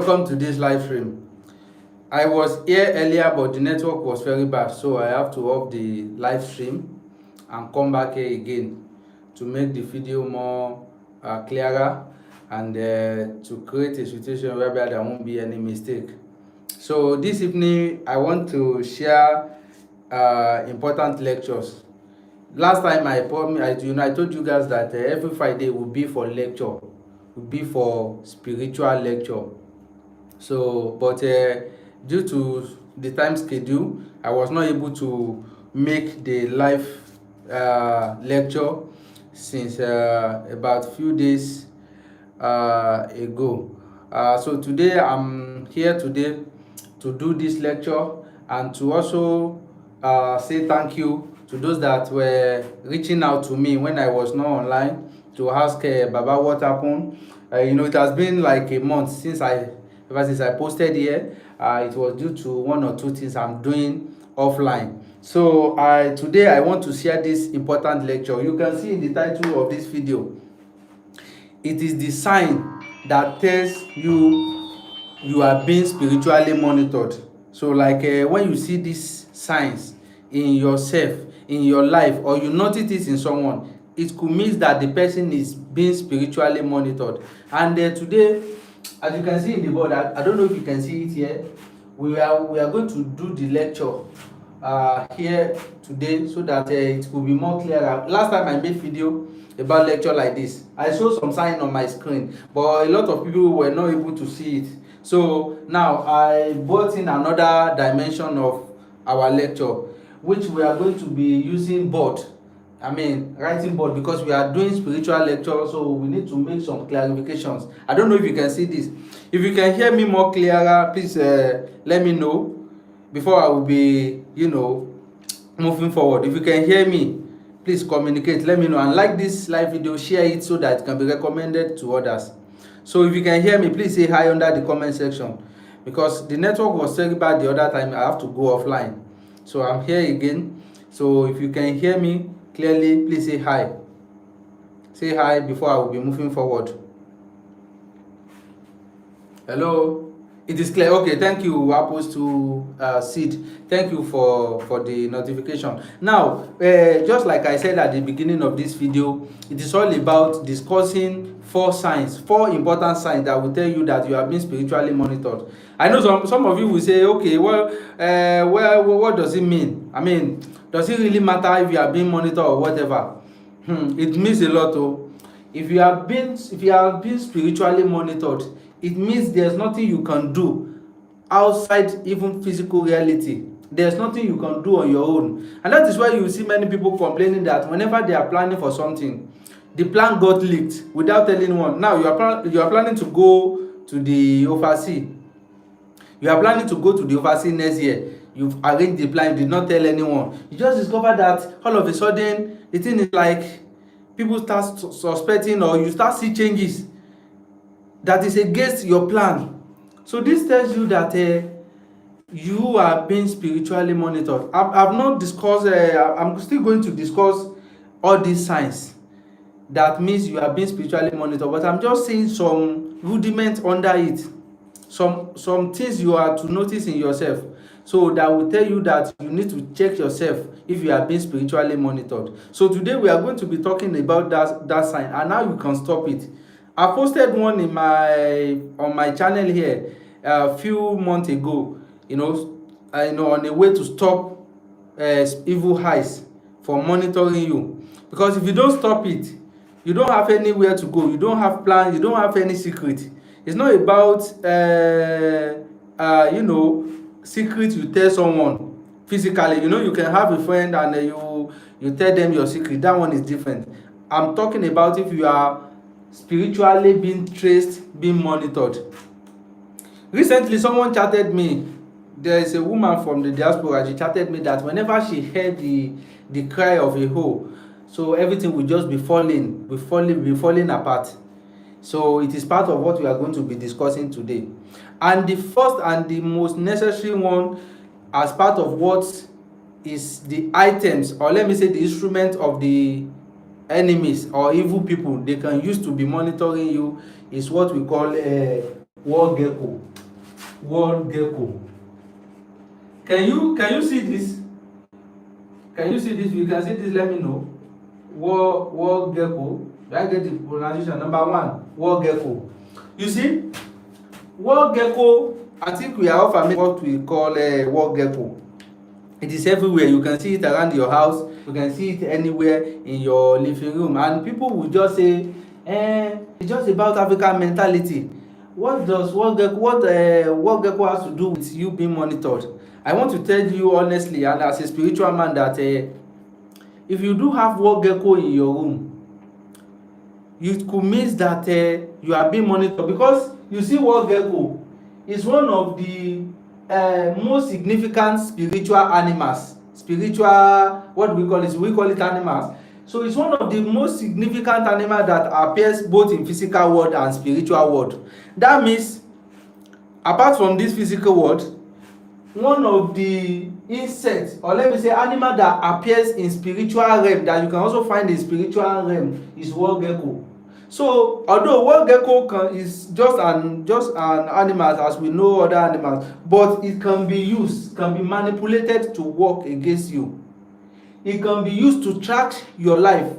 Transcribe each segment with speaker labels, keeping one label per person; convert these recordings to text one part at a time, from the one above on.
Speaker 1: Welcome to this live stream. I was here earlier, but the network was very bad, so I have to off the live stream and come back here again to make the video more clearer and to create a situation whereby there won't be any mistake. So this evening, I want to share important lectures. Last time I told you guys that every Friday will be for lecture, will be for spiritual lecture. So but due to the time schedule, I was not able to make the live lecture since about few days ago. So today I'm here today to do this lecture and to also say thank you to those that were reaching out to me when I was not online to ask Baba what happened. It has been like a month ever since I posted here. It was due to one or two things I'm doing offline. So today I want to share this important lecture. You can see in the title of this video, it is the sign that tells you are being spiritually monitored. So like when you see these signs in yourself, in your life, or you notice it in someone, it could mean that the person is being spiritually monitored. And today, as you can see in the board, I don't know if you can see it here, we are going to do the lecture here today so that it will be more clearer. Last time I made video about lecture like this, I showed some sign on my screen, but a lot of people were not able to see it. So now I brought in another dimension of our lecture, which we are going to be using board, writing board, because we are doing spiritual lecture, so we need to make some clarifications. I don't know if you can see this. If you can hear me more clearer, please let me know before I will be moving forward. If you can hear me, please communicate, let me know, and like this live video, share it so that it can be recommended to others. So if you can hear me, please say hi under the comment section, because the network was very bad the other time. I have to go offline, so I'm here again. So if you can hear me clearly, please say hi before I will be moving forward. Hello, it is clear. Okay, thank you, Apples to Seed. Thank you for the notification. Now just like I said at the beginning of this video, it is all about discussing four important signs that will tell you that you are being spiritually monitored. I know some of you will say, okay, well, what does it mean? Does it really matter if you are being monitored or whatever? It means a lot. If you are being spiritually monitored, it means there's nothing you can do outside even physical reality. There's nothing you can do on your own. And that is why you see many people complaining that whenever they are planning for something, the plan got leaked without telling anyone. Now you are planning to go to the overseas. You are planning to go to the overseas next year. You've arranged the plan, you did not tell anyone. You just discover that all of a sudden the thing is like people start suspecting, or you start see changes that is against your plan. So this tells you that you are being spiritually monitored. I've not discussed, I'm still going to discuss all these signs that means you are being spiritually monitored, but I'm just saying some rudiments under it, some things you are to notice in yourself, so that will tell you that you need to check yourself if you are being spiritually monitored. So today we are going to be talking about that sign and how you can stop it. I posted one on my channel here a few months ago, on a way to stop evil eyes from monitoring you. Because if you don't stop it, you don't have anywhere to go, you don't have plan, you don't have any secret. It's not about secret you tell someone physically. You can have a friend and you tell them your secret. That one is different. I'm talking about if you are spiritually being traced, being monitored. Recently someone chatted me. There is a woman from the diaspora. She chatted me that whenever she heard the cry of a hoe, so everything will just be falling apart. So it is part of what we are going to be discussing today. And the first and the most necessary one, as part of what is the items, or let me say the instrument of the enemies or evil people they can use to be monitoring you, is what we call Wall gecko. Wall gecko. Can you see this? Can you see this? If you can see this, let me know. Wall gecko. Do I get the pronunciation? Number one, wall gecko. You see, wall gecko. I think we are all familiar with what we call a wall gecko. It is everywhere. You can see it around your house. You can see it anywhere in your living room. And people will just say, it's just about African mentality. What does wall gecko has to do with you being monitored? I want to tell you honestly, and as a spiritual man, that if you do have wall gecko in your room, it could mean that you are being monitored, because you see, wall gecko is one of the most significant spiritual animals. What do we call it? We call it animals. So it's one of the most significant animals that appears both in physical world and spiritual world. That means, apart from this physical world, one of the insects, or let me say animal, that appears in spiritual realm, that you can also find in spiritual realm, is wall gecko. So although wall gecko is just an animal as we know other animals, but it can be used, can be manipulated to work against you. It can be used to track your life,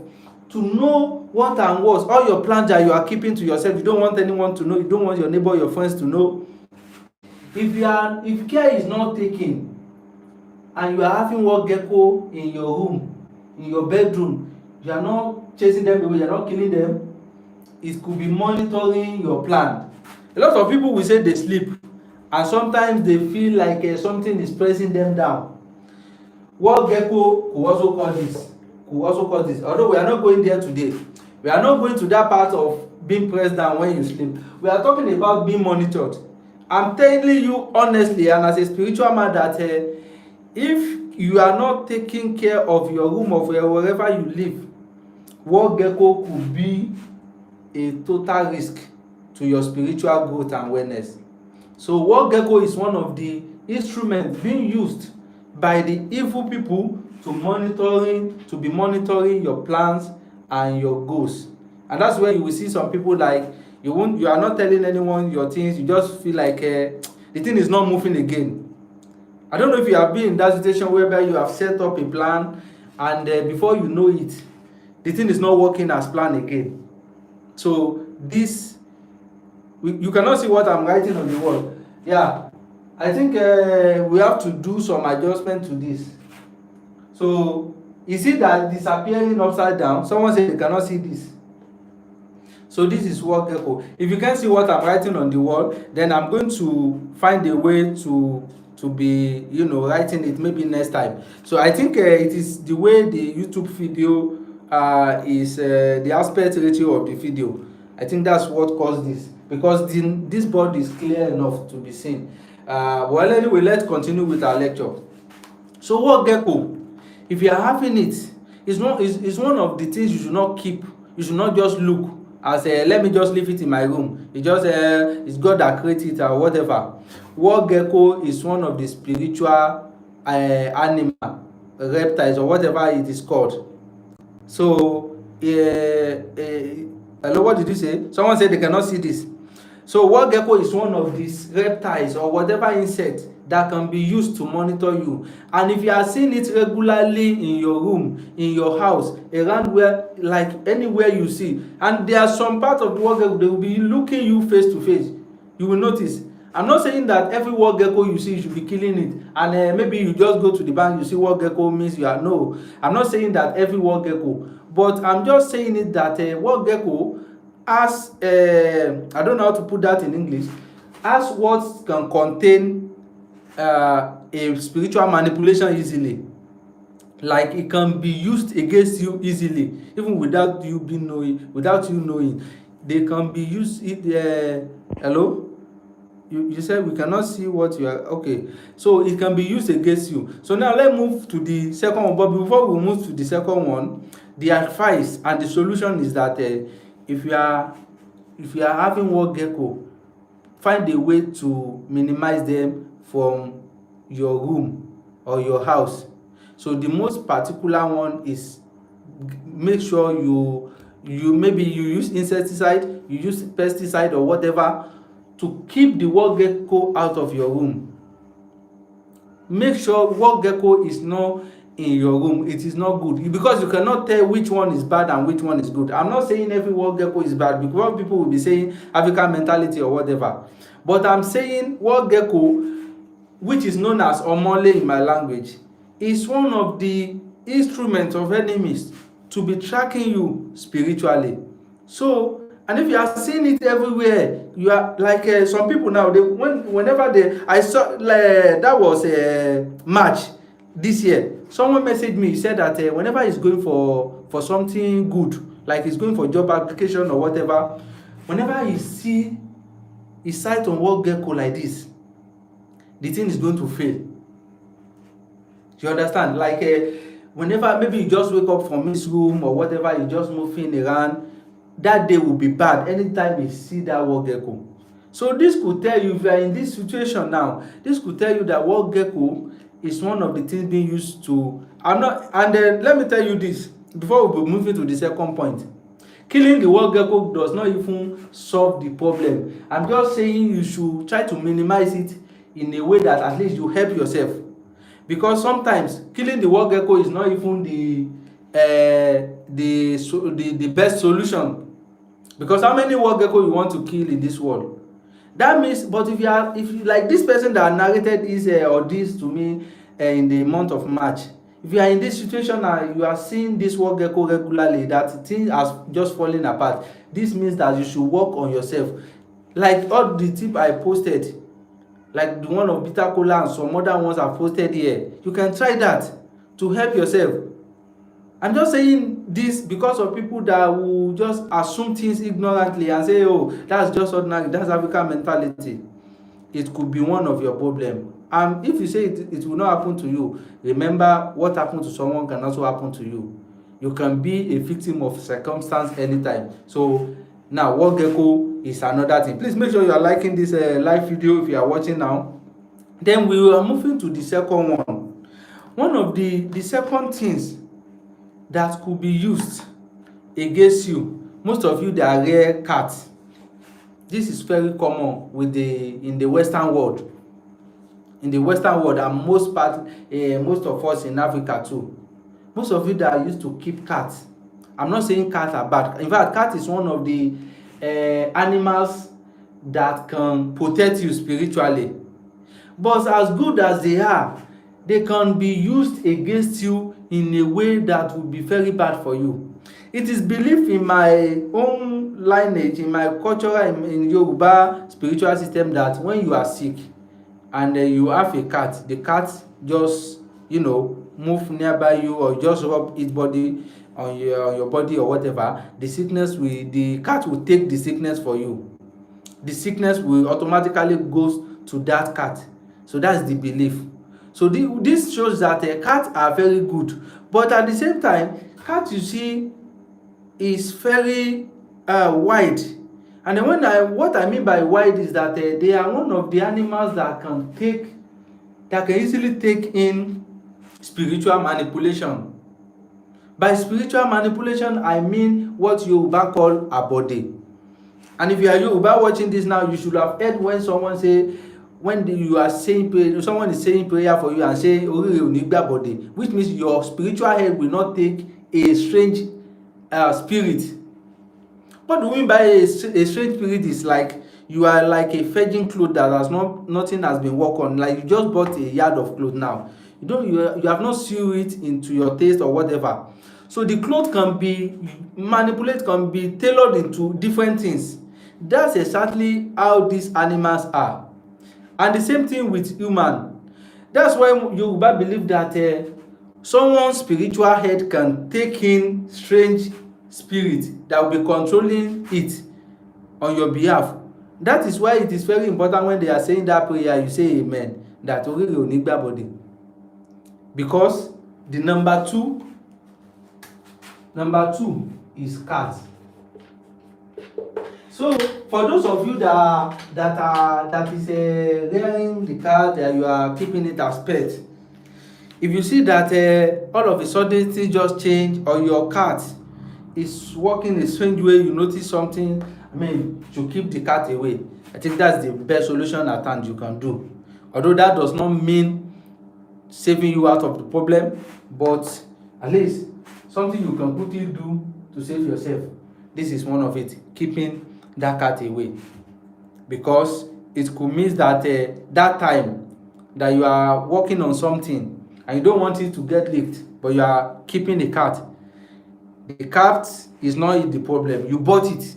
Speaker 1: to know what and what, all your plans that you are keeping to yourself. You don't want anyone to know. You don't want your neighbor, your friends to know. If care is not taken, and you are having wall gecko in your room, in your bedroom, you are not chasing them away, you are not killing them, it could be monitoring your plan. A lot of people will say they sleep, and sometimes they feel like something is pressing them down. Wall gecko could also cause this. Although we are not going there today. We are not going to that part of being pressed down when you sleep. We are talking about being monitored. I'm telling you honestly, and as a spiritual man, that if you are not taking care of your room, or wherever you live, wall gecko could be a total risk to your spiritual growth and wellness. So wall gecko is one of the instruments being used by the evil people to be monitoring your plans and your goals. And that's where you will see some people, like, you are not telling anyone your things. You just feel like the thing is not moving again. I don't know if you have been in that situation whereby you have set up a plan, and before you know it, the thing is not working as planned again. So this, you cannot see what I'm writing on the wall. Yeah, I think we have to do some adjustment to this. So you see that disappearing upside down. Someone said they cannot see this. So this is wall gecko. If you can't see what I'm writing on the wall, then I'm going to find a way to be, writing it maybe next time. So I think it is the way the YouTube video is the aspect ratio of the video. I think that's what caused this, because this board is clear enough to be seen. Well, anyway, let's continue with our lecture. So wall gecko, if you are having it, is one of the things you should not keep. You should not just look as let me just leave it in my room. It's God that created it or whatever. Wall gecko is one of the spiritual animal, reptiles, or whatever it is called. So hello, what did you say? Someone said they cannot see this. So wall gecko is one of these reptiles or whatever insect that can be used to monitor you. And if you are seeing it regularly in your room, in your house, around where, like anywhere you see, and there are some part of the wall gecko, they will be looking you face to face, you will notice. I'm not saying that every wall gecko you see you should be killing it, and maybe you just go to the bank, you see wall gecko means you are, no. I'm not saying that every wall gecko, but I'm just saying it that wall gecko has, I don't know how to put that in English, has what can contain a spiritual manipulation easily. Like it can be used against you easily, even without you knowing. They can be used. Hello, you said we cannot see what you are. Okay, so it can be used against you. So now let's move to the second one. But before we move to the second one, the advice and the solution is that if you are having wall gecko, find a way to minimize them from your room or your house. So the most particular one is, make sure you maybe you use insecticide, you use pesticide or whatever to keep the wall gecko out of your room. Make sure wall gecko is not in your room. It is not good, because you cannot tell which one is bad and which one is good. I'm not saying every wall gecko is bad, because people will be saying African mentality or whatever, but I'm saying wall gecko, which is known as omole in my language, is one of the instruments of enemies to be tracking you spiritually. So, and if you are seeing it everywhere, you are like some people now, whenever I saw that was a March this year, someone messaged me, he said that whenever he's going for something good, like he's going for job application or whatever, whenever he see his sight on wall gecko like this, the thing is going to fail. You understand? Like whenever maybe you just wake up from his room or whatever, you just moving around, that day will be bad anytime you see that wall gecko. So this could tell you, if you are in this situation now, this could tell you that wall gecko is one of the things being used to, and then let me tell you this before we be moving to the second point. Killing the wall gecko does not even solve the problem. I'm just saying you should try to minimize it in a way that at least you help yourself, because sometimes killing the wall gecko is not even the best solution, because how many wall gecko you want to kill in this world? That means, but if you like this person that narrated this or this to me in the month of March, if you are in this situation and you are seeing this wall gecko regularly, that things are just falling apart, this means that you should work on yourself. Like all the tip I posted, like the one of bitter cola and some other ones I've posted here, you can try that to help yourself. I'm just saying this because of people that will just assume things ignorantly and say, oh, that's just ordinary, that's African mentality. It could be one of your problems. And if you say it will not happen to you, remember what happened to someone can also happen to you. You can be a victim of circumstance anytime. So now, wall gecko is another thing. Please make sure you are liking this live video if you are watching now. Then we are moving to the second one. One of the second things that could be used against you, most of you that rear cats, this is very common in the Western world. In the Western world, and most of us in Africa too. Most of you that are used to keep cats. I'm not saying cats are bad. In fact, cat is one of the animals that can protect you spiritually. But as good as they are, they can be used against you in a way that will be very bad for you. It is believed in my own lineage, in my culture, in Yoruba spiritual system, that when you are sick and you have a cat, the cat just, move nearby you or just rub its body on your body or whatever, the cat will take the sickness for you. The sickness will automatically go to that cat. So that's the belief. So this shows that cats are very good, but at the same time, cat, you see, is very wide. And then what I mean by wide is that they are one of the animals that can easily take in spiritual manipulation. By spiritual manipulation, I mean what Yoruba call abode. And if you are Yoruba watching this now, you should have heard when someone say, you are saying prayer, someone is saying prayer for you and say orire ò ní gbàbọ̀dè, which means your spiritual head will not take a strange spirit. What do we mean by a strange spirit? Is like you are like a virgin cloth that nothing has been worked on. Like you just bought a yard of clothes now. You have not sewn it into your taste or whatever. So the cloth can be manipulated, can be tailored into different things. That's exactly how these animals are. And the same thing with human. That's why Yoruba believe that someone's spiritual head can take in strange spirit that will be controlling it on your behalf. That is why it is very important when they are saying that prayer, you say amen, that orire ò ní gbàbọ̀dè. Because the number two is cat. So for those of you that is rearing the cat, that you are keeping it as pet, if you see that all of a sudden things just change, or your cat is walking a strange way, you notice something, to keep the cat away. I think that's the best solution at hand you can do. Although that does not mean saving you out of the problem, but at least something you can quickly do to save yourself. This is one of it, keeping that cat away, because it could mean that that time that you are working on something and you don't want it to get leaked, but you are keeping the cat is not the problem. You bought it.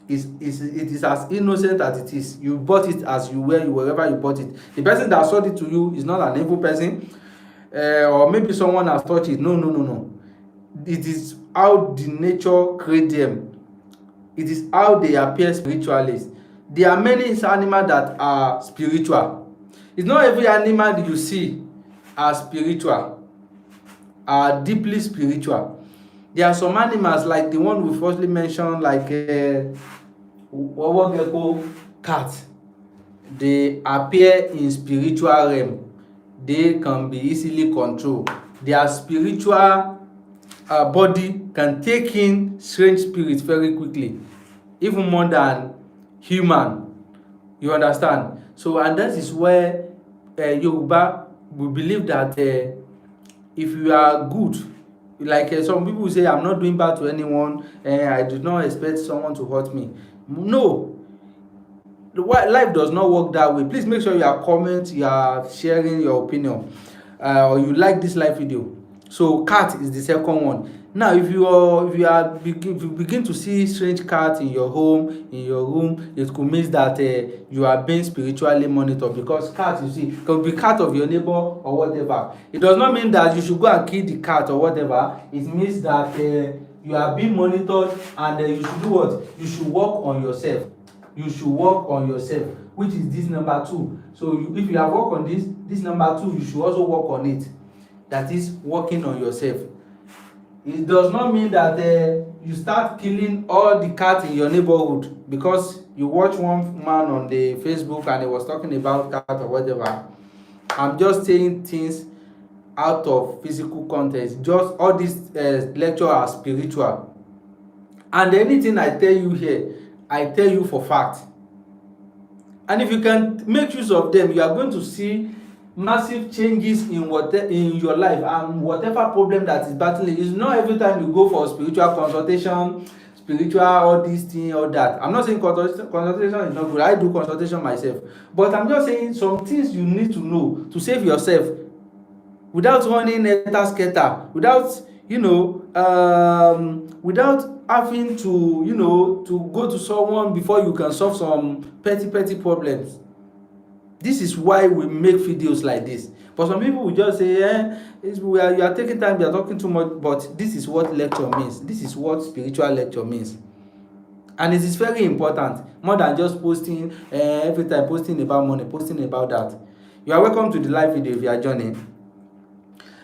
Speaker 1: It is as innocent as it is. You bought it as you were, wherever you bought it. The person that sold it to you is not an evil person, or maybe someone has touched it. No, no, no, no. It is how the nature create them. It is how they appear spiritually. There are many animals that are spiritual. It's not every animal that you see are spiritual, are deeply spiritual. There are some animals like the one we firstly mentioned, like gecko, cat. They appear in spiritual realm. They can be easily controlled. Their spiritual body can take in strange spirits very quickly, even more than human. You understand? So, and that is where Yoruba we believe that if you are good, like some people say, I'm not doing bad to anyone, I do not expect someone to hurt me. No, life does not work that way. Please make sure you are commenting, you are sharing your opinion, or you like this live video. So cat is the second one. Now if you begin to see strange cat in your home, in your room, it could mean that you are being spiritually monitored, because cat, you see, can be cat of your neighbor or whatever. It does not mean that you should go and kill the cat or whatever. It means that you are being monitored, and you should do what? You should work on yourself. You should work on yourself, which is this number 2. So if you have worked on this number 2, you should also work on it. That is working on yourself. It does not mean that you start killing all the cats in your neighborhood because you watch one man on the Facebook and he was talking about cat or whatever. I'm just saying things out of physical context. Just all these lectures are spiritual, and anything I tell you here, I tell you for fact. And if you can make use of them, you are going to see massive changes in your life, and whatever problem that is battling. It's not every time you go for spiritual consultation, spiritual all this thing, all that. I'm not saying consultation is not good. I do consultation myself, but I'm just saying some things you need to know to save yourself without running helter-skelter, without without having to go to someone before you can solve some petty problems. This is why we make videos like this. But some people will just say, you are taking time, you are talking too much. But this is what lecture means. This is what spiritual lecture means. And it is very important, more than just posting every time, posting about money, posting about that. You are welcome to the live video if you are joining.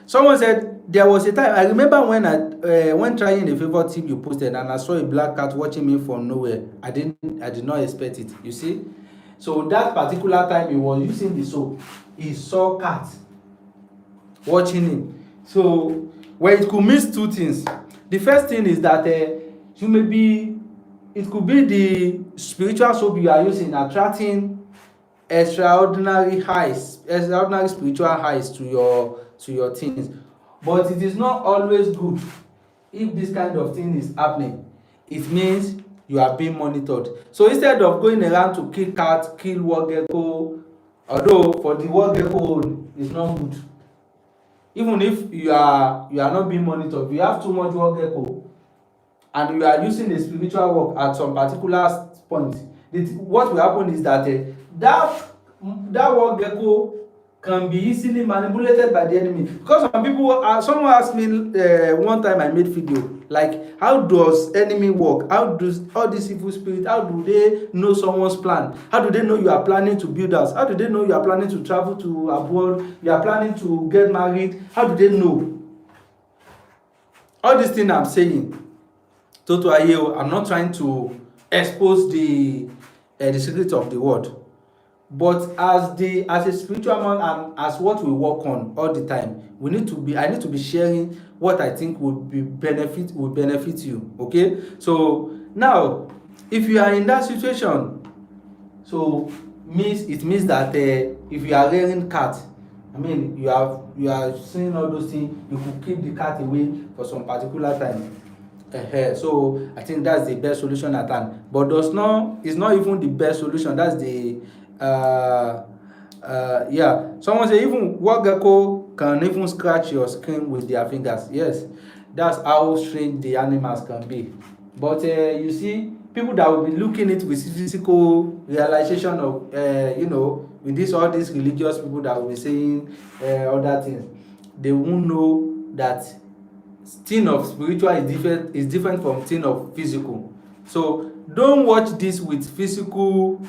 Speaker 1: Someone said, there was a time, I remember when trying a Favour tip you posted, and I saw a black cat watching me from nowhere. I did not expect it. You see? So that particular time he was using the soap, he saw cat watching him. So it could mean two things. The first thing is that it could be the spiritual soap you are using attracting extraordinary spiritual highs to your things. But it is not always good if this kind of thing is happening. It means you are being monitored. So instead of going around to kill cat, kill wall gecko, although for the wall gecko it's not good. Even if you are not being monitored, if you have too much wall gecko and you are using the spiritual work at some particular point, what will happen is that that wall gecko can be easily manipulated by the enemy. Because some people, someone asked me one time I made video, like, how does enemy work? How does all these evil spirits, how do they know someone's plan? How do they know you are planning to build house? How do they know you are planning to travel to abroad? You are planning to get married? How do they know? All these things I'm saying, I'm not trying to expose the secret of the word. But as a spiritual man, and as what we work on all the time, I need to be sharing what I think will benefit you. Okay? So now, if you are in that situation, So it means that if you are rearing cat, I mean you are seeing all those things, you could keep the cat away for some particular time. So I think that's the best solution at hand, but it's not even the best solution. That's the yeah, someone say even what gecko can even scratch your skin with their fingers. Yes, that's how strange the animals can be. But you see, people that will be looking it with physical realization of with this all these religious people that will be saying other things, they won't know that thing of spiritual is different from thing of physical. So don't watch this with physical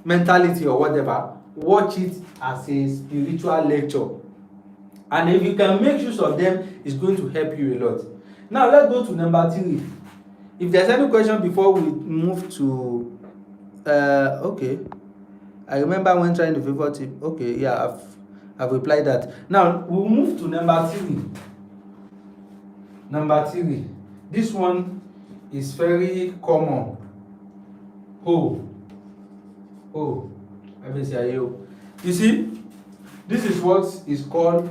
Speaker 1: mentality or whatever. Watch it as a spiritual lecture, and if you can make use of them, it's going to help you a lot. Now let's go to number 3. If there's any question before we move to okay, I remember when trying the favor tip. Okay, yeah, I've replied that. Now we'll move to number 3. Number 3, this one is very common. Let me say you. You see, this is what is called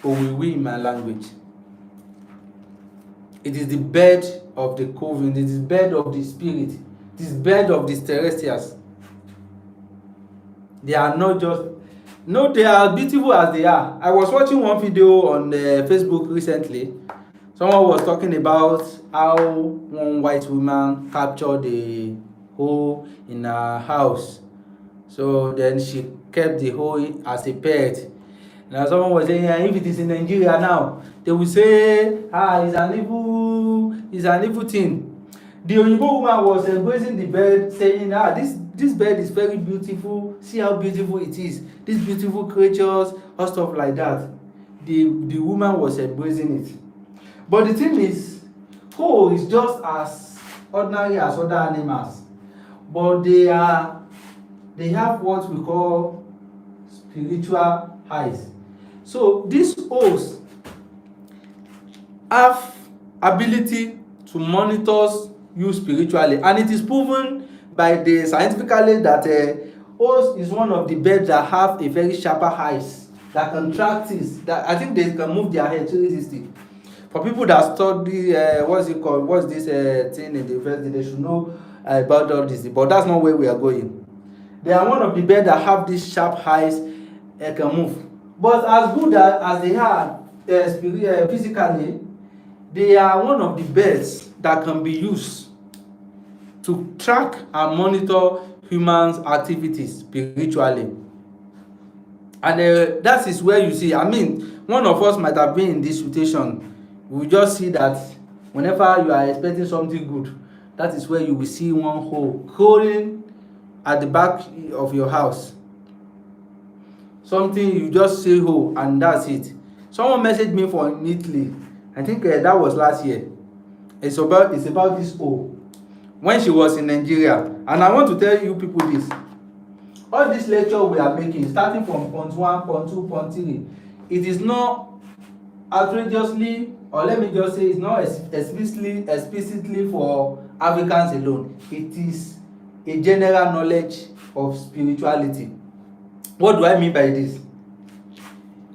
Speaker 1: owiwi in my language. It is the bed of the coven. It is the bed of the spirit. It is bed of the terrestrials. They are not just no, they are beautiful as they are. I was watching one video on Facebook recently. Someone was talking about how one white woman captured a hoe in her house. So then she kept the hoe as a pet. Now someone was saying, if it is in Nigeria now, they will say, it's an evil thing. The Oyibo woman was embracing the bird, saying, this bird is very beautiful. See how beautiful it is. These beautiful creatures, or stuff like that. The woman was embracing it. But the thing is, hoe is just as ordinary as other animals, but they have what we call spiritual eyes. So these hoes have ability to monitor you spiritually, and it is proven by the scientifically that hoes is one of the birds that have a very sharper eyes that can track things. That I think they can move their head 360. For people that study what's this thing in the university, they should know about all this, but that's not where we are going. They are one of the birds that have these sharp eyes can move. But as good as they are physically, they are one of the birds that can be used to track and monitor humans' activities spiritually. And that is where you see, I mean, one of us might have been in this situation. We will just see that whenever you are expecting something good, that is where you will see one hole crawling at the back of your house. Something you just say hole and that's it. Someone messaged me from Italy. I think that was last year. It's about this hole when she was in Nigeria. And I want to tell you people this. All this lecture we are making, starting from point 1, point 2, point 3, it is not outrageously, or let me just say, it's not explicitly for Africans alone. It is a general knowledge of spirituality. What do I mean by this?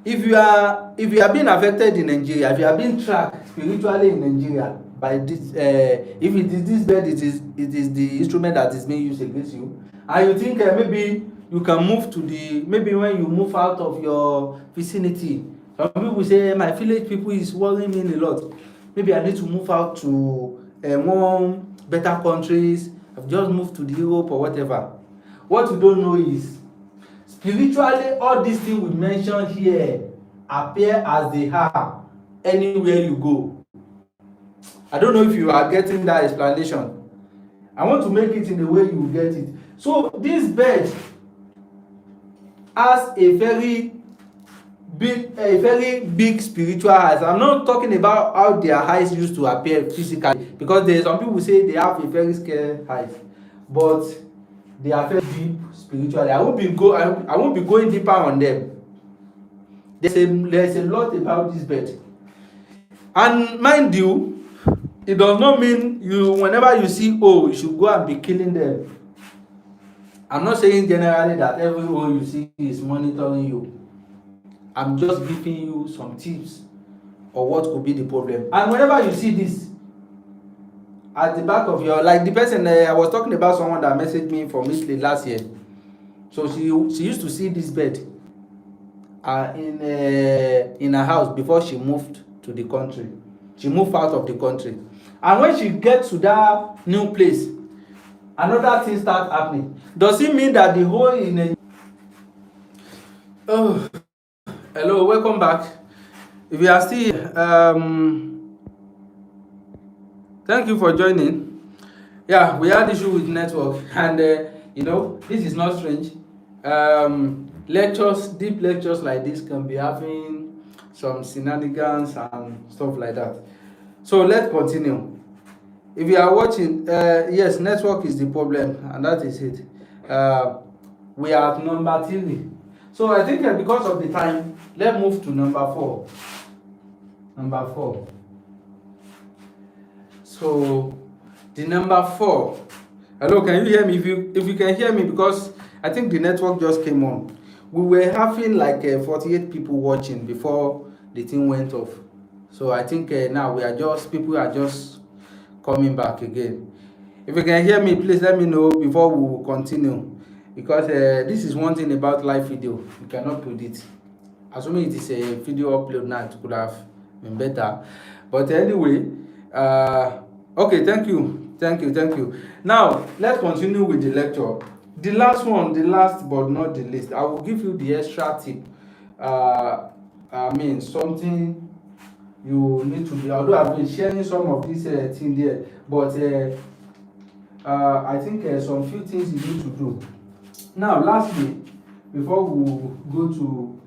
Speaker 1: If you are being affected in Nigeria, if you are being tracked spiritually in Nigeria by this, if it is this bed, it is the instrument that is being used against you, and you think maybe you can move to maybe when you move out of your vicinity. Some people say my village people is worrying me a lot. Maybe I need to move out to one better countries. I've just moved to Europe or whatever. What you don't know is spiritually all these things we mention here appear as they are anywhere you go. I don't know if you are getting that explanation. I want to make it in the way you get it. So this bird has a very big spiritual eyes. I'm not talking about how their eyes used to appear physically, because there some people say they have a very scary eyes, but they are very deep spiritually. I won't be going deeper on them. There's a lot about this bird, and mind you, it does not mean whenever you see you should go and be killing them. I'm not saying generally that everyone you see is monitoring you. I'm just giving you some tips or what could be the problem. And whenever you see this at the back of your, like the person I was talking about, someone that messaged me from Italy last year. So she used to see this bed in her house before she moved to the country. She moved out of the country, and when she gets to that new place, another thing start happening. Does it mean that the whole in a oh hello, welcome back. If you are still here, thank you for joining. Yeah, we had issue with network, and this is not strange. Lectures, deep lectures like this can be having some shenanigans and stuff like that. So let's continue. If you are watching, yes, network is the problem, and that is it. We are at number 3. So I think because of the time, let's move to number 4. Number 4. So the number 4. Hello, can you hear me? If you can hear me, because I think the network just came on. We were having like 48 people watching before the thing went off. So I think now people are just coming back again. If you can hear me, please let me know before we will continue, because this is one thing about live video, you cannot predict. Assuming it is a video upload now, it could have been better, but anyway, okay, thank you. Now let's continue with the lecture. The last but not the least, I will give you the extra tip. Something you need to be, although I've been sharing some of this thing there, but I think some few things you need to do. Now lastly, before we go to